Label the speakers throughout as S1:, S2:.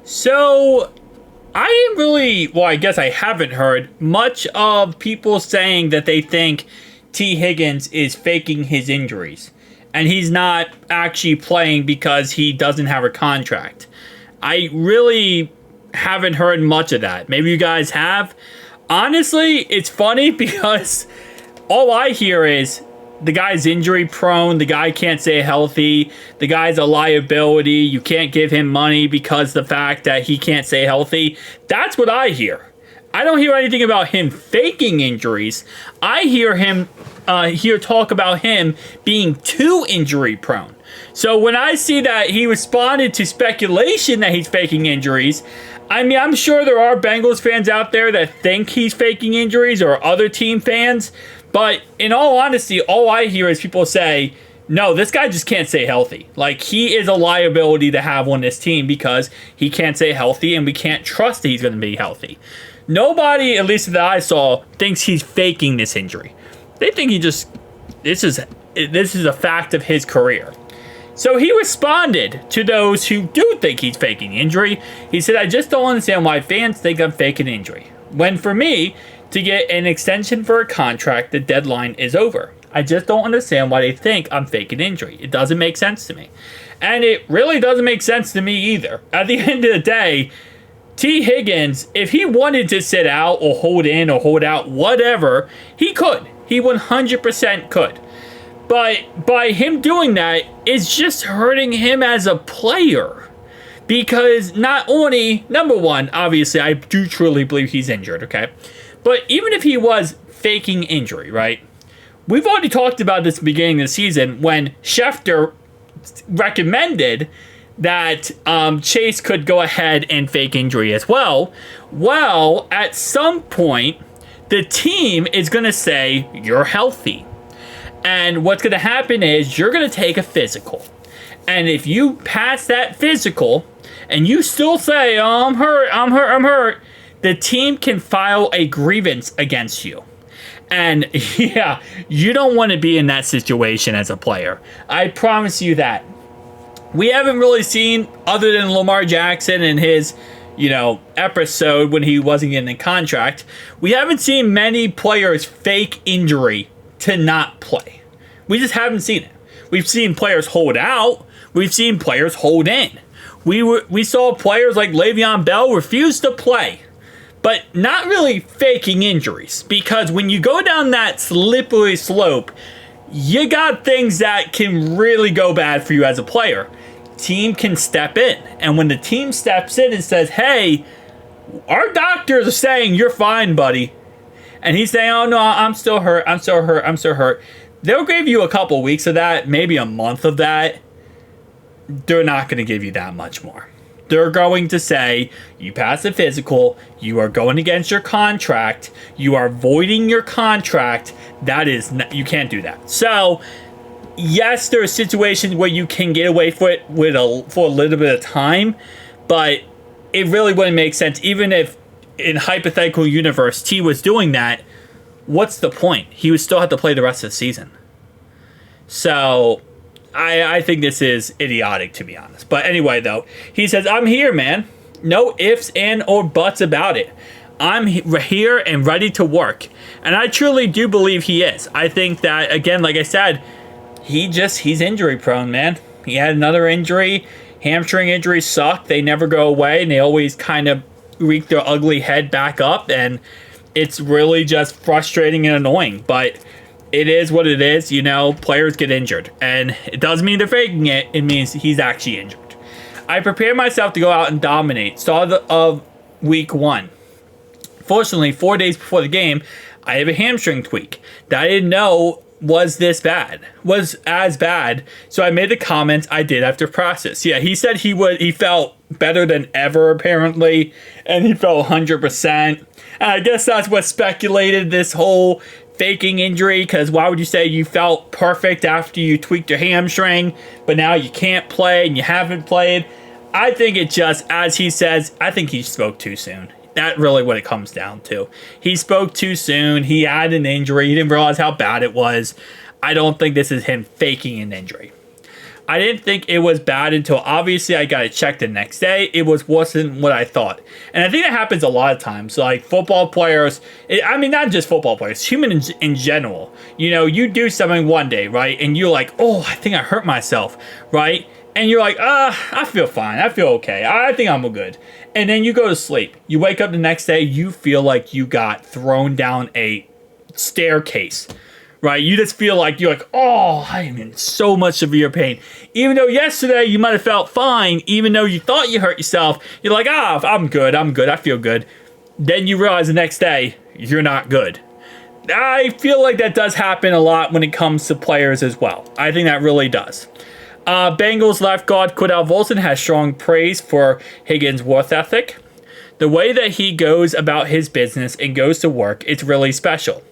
S1: So, I didn't really, well, I guess I haven't heard much of people saying that they think T. Higgins is faking his injuries. And he's not actually playing because he doesn't have a contract. I really haven't heard much of that. Maybe you guys have. Honestly, it's funny because all I hear is the guy's injury prone, the guy can't stay healthy, the guy's a liability, you can't give him money because the fact that he can't stay healthy. That's what I hear. I don't hear anything about him faking injuries. I hear talk about him being too injury prone. So when I see that he responded to speculation that he's faking injuries, I mean, I'm sure there are Bengals fans out there that think he's faking injuries or other team fans. But in all honesty, all I hear is people say, no, this guy just can't stay healthy. Like, he is a liability to have on this team because he can't stay healthy and we can't trust that he's going to be healthy. Nobody, at least that I saw, thinks he's faking this injury. They think this is a fact of his career. So he responded to those who do think he's faking injury. He said, I just don't understand why fans think I'm faking injury. When for me, to get an extension for a contract, the deadline is over. I just don't understand why they think I'm faking injury. It doesn't make sense to me. And it really doesn't make sense to me either. At the end of the day, T. Higgins, if he wanted to sit out or hold in or hold out, whatever, he could. He 100% could. But by him doing that, it's just hurting him as a player. Because not only, number one, obviously, I do truly believe he's injured, okay? But even if he was faking injury, right? We've already talked about this at the beginning of the season when Schefter recommended that Chase could go ahead and fake injury as well. Well, at some point, the team is going to say, you're healthy. And what's going to happen is you're going to take a physical. And if you pass that physical and you still say, oh, I'm hurt, the team can file a grievance against you. And yeah, you don't want to be in that situation as a player. I promise you that. We haven't really seen, other than Lamar Jackson and his, episode when he wasn't getting a contract, we haven't seen many players fake injury to not play. We just haven't seen it. We've seen players hold out. We've seen players hold in. We saw players like Le'Veon Bell refuse to play, but not really faking injuries, because when you go down that slippery slope, you got things that can really go bad for you as a player. Team can step in, and when the team steps in and says, hey, our doctors are saying you're fine, buddy, and he's saying, oh no, I'm still hurt, they'll give you a couple weeks of that, maybe a month of that. They're not going to give you that much more. They're going to say, you pass the physical, you are going against your contract, you are voiding your contract. You can't do that. So, yes, there are situations where you can get away for it for a little bit of time, but it really wouldn't make sense. Even if, in hypothetical universe, T was doing that, what's the point? He would still have to play the rest of the season. So, I think this is idiotic, to be honest. But anyway, though, he says, I'm here, man. No ifs and or buts about it. I'm here and ready to work. And I truly do believe he is. I think that, again, like I said, he's injury prone, man. He had another injury. Hamstring injuries suck. They never go away, and they always kind of wreak their ugly head back up. And it's really just frustrating and annoying. But it is what it is. Players get injured. And it doesn't mean they're faking it. It means he's actually injured. I prepared myself to go out and dominate. Start of week 1. Fortunately, 4 days before the game, I have a hamstring tweak that I didn't know was as bad. So I made the comments I did after practice. Yeah, he said he felt better than ever, apparently, and he felt 100%. And I guess that's what speculated this whole faking injury, because why would you say you felt perfect after you tweaked your hamstring, but now you can't play and you haven't played? I think it just, as he says, I think he spoke too soon. That's really what it comes down to. He spoke too soon. He had an injury. He didn't realize how bad it was. I don't think this is him faking an injury. I didn't think it was bad until obviously I got it checked the next day. It wasn't what I thought. And I think that happens a lot of times. Like football players, I mean, not just football players, humans in general. You know, you do something one day, right? And you're like, oh, I think I hurt myself, right? And you're like, I feel fine. I feel okay. I think I'm good. And then you go to sleep. You wake up the next day, you feel like you got thrown down a staircase. Right, you just feel like you're like, oh, I am in so much severe pain. Even though yesterday you might have felt fine, even though you thought you hurt yourself, you're like, I'm good, I feel good. Then you realize the next day, you're not good. I feel like that does happen a lot when it comes to players as well. I think that really does. Bengals left guard Cordell Volson has strong praise for Higgins' work ethic. The way that he goes about his business and goes to work, it's really special.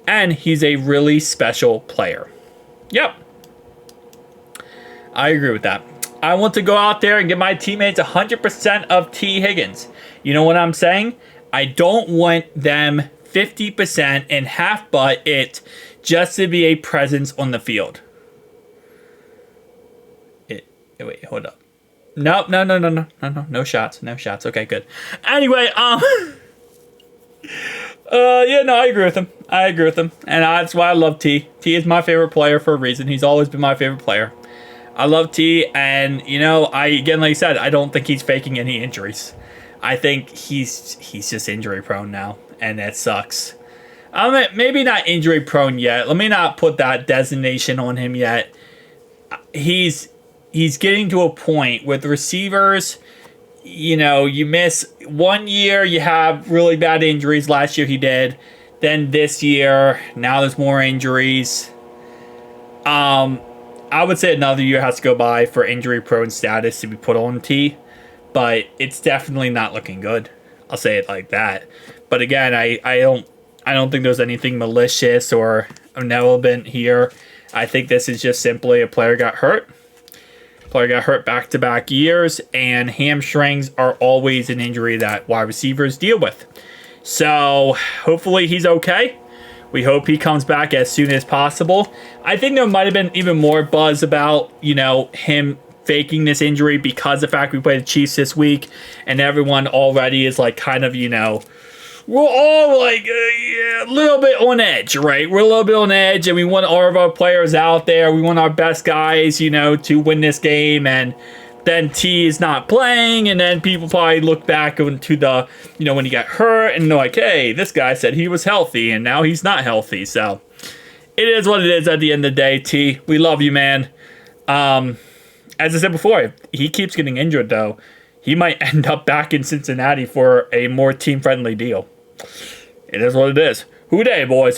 S1: And he's a really special player. Yep. I agree with that. I want to go out there and give my teammates 100% of T. Higgins. You know what I'm saying? I don't want them 50% and half but it just to be a presence on the field. Wait, hold up. No shots. Okay, good. Anyway, yeah, no, I agree with him. And that's why I love T. T is my favorite player for a reason. He's always been my favorite player. I love T, and, you know, like I said, I don't think he's faking any injuries. I think he's just injury prone now, and that sucks. Maybe not injury prone yet. Let me not put that designation on him yet. He's getting to a point with receivers. You know, you miss 1 year, you have really bad injuries. Last year he did. Then this year, now there's more injuries. I would say another year has to go by for injury prone status to be put on T, but it's definitely not looking good. I'll say it like that. But again, I don't think there's anything malicious or malevolent here. I think this is just simply a player got hurt. Player got hurt back-to-back years, and hamstrings are always an injury that wide receivers deal with. So hopefully he's okay. We hope he comes back as soon as possible. I think there might have been even more buzz about, you know, him faking this injury because of the fact we played the Chiefs this week, and everyone already is like kind of, you know, we're all like a little bit on edge, right? We're a little bit on edge, and we want all of our players out there. We want our best guys, you know, to win this game, and then T is not playing, and then people probably look back into the, you know, when he got hurt, and they're like, hey, this guy said he was healthy, and now he's not healthy. So it is what it is at the end of the day, T. We love you, man. As I said before, if he keeps getting injured, though, he might end up back in Cincinnati for a more team-friendly deal. It is what it is. Who dey, boys?